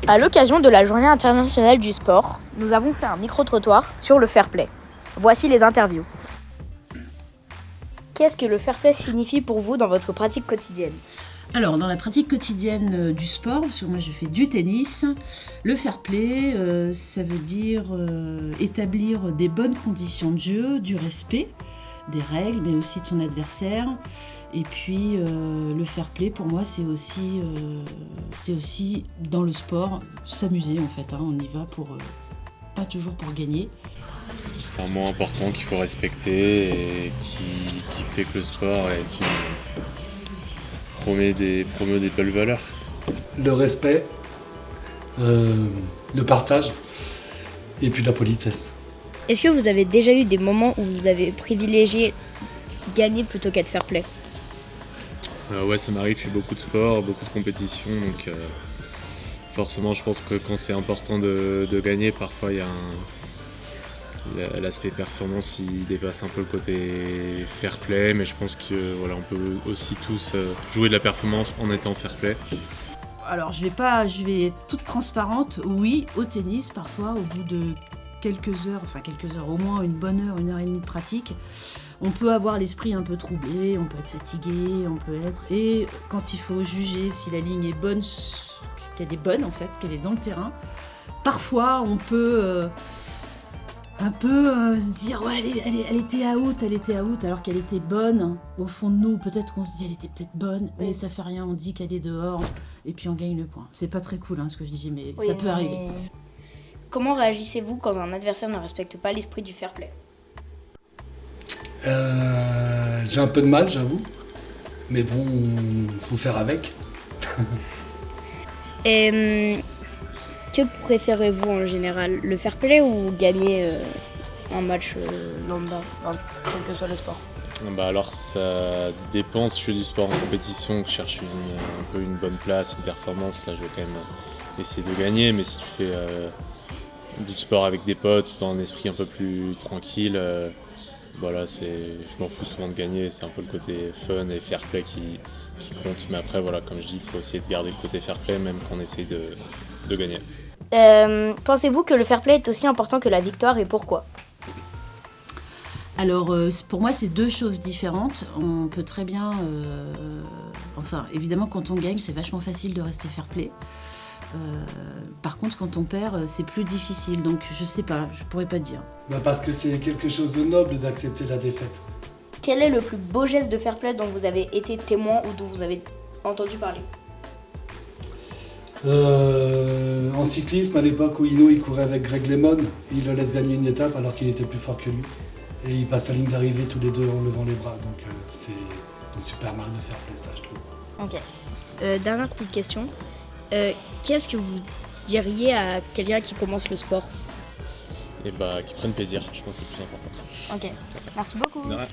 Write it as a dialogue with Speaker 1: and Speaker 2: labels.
Speaker 1: À l'occasion de la Journée internationale du sport, nous avons fait un micro-trottoir sur le fair play. Voici les interviews. Qu'est-ce que le fair play signifie pour vous dans votre pratique quotidienne ?
Speaker 2: Alors, dans la pratique quotidienne du sport, parce que moi je fais du tennis, le fair play, ça veut dire établir des bonnes conditions de jeu, du respect des règles, mais aussi de son adversaire. Et puis, le fair play, pour moi, c'est aussi dans le sport, s'amuser en fait. On y va pas toujours pour gagner.
Speaker 3: C'est un mot important qu'il faut respecter et qui fait que le sport promeut des belles valeurs.
Speaker 4: Le respect, le partage et puis la politesse.
Speaker 1: Est-ce que vous avez déjà eu des moments où vous avez privilégié gagner plutôt qu'être fair play ?
Speaker 3: Ouais, ça m'arrive, je fais beaucoup de sport, beaucoup de compétitions, donc forcément je pense que quand c'est important de gagner, parfois il y a l'aspect performance il dépasse un peu le côté fair play, mais je pense que voilà, on peut aussi tous jouer de la performance en étant fair play.
Speaker 2: Alors je vais être toute transparente, oui, au tennis, parfois au bout de quelques heures, au moins une bonne heure, 1h30 de pratique, on peut avoir l'esprit un peu troublé, on peut être fatigué, et quand il faut juger si la ligne est bonne, qu'elle est bonne en fait, qu'elle est dans le terrain, parfois on peut se dire ouais elle était out alors qu'elle était bonne. Au fond de nous, peut-être qu'on se dit elle était peut-être bonne, mais ça fait rien, on dit qu'elle est dehors et puis on gagne le point. C'est pas très cool ce que je dis, mais ça peut arriver.
Speaker 1: Comment réagissez-vous quand un adversaire ne respecte pas l'esprit du fair play ?
Speaker 4: J'ai un peu de mal, j'avoue, mais bon, faut faire avec.
Speaker 1: Que préférez-vous en général, le fair play ou gagner un match lambda, quel que soit le sport ?
Speaker 3: Alors ça dépend, si je fais du sport en compétition, que je cherche un peu une bonne place, une performance, là je vais quand même essayer de gagner, mais si tu fais du sport avec des potes, dans un esprit un peu plus tranquille, je m'en fous souvent de gagner, c'est un peu le côté fun et fair play qui compte, mais après voilà, comme je dis, il faut essayer de garder le côté fair play même quand on essaye de gagner.
Speaker 1: Pensez-vous que le fair play est aussi important que la victoire et pourquoi ?
Speaker 2: Alors pour moi c'est deux choses différentes. On peut très bien, évidemment quand on gagne c'est vachement facile de rester fair play. Par contre quand on perd c'est plus difficile, donc je sais pas, je pourrais pas dire.
Speaker 4: Parce que c'est quelque chose de noble d'accepter la défaite.
Speaker 1: Quel est le plus beau geste de fair play dont vous avez été témoin ou dont vous avez entendu parler ?
Speaker 4: En cyclisme, à l'époque où Hinault il courait avec Greg LeMond, il le laisse gagner une étape alors qu'il était plus fort que lui. Et ils passent la ligne d'arrivée tous les deux en levant les bras. Donc c'est une super marque de fair play, ça je trouve.
Speaker 1: Ok. Dernière petite question. Qu'est-ce que vous diriez à quelqu'un qui commence le sport ?
Speaker 3: Et qu'ils prennent plaisir, je pense que c'est le plus important.
Speaker 1: Ok. Merci beaucoup.
Speaker 3: De rien.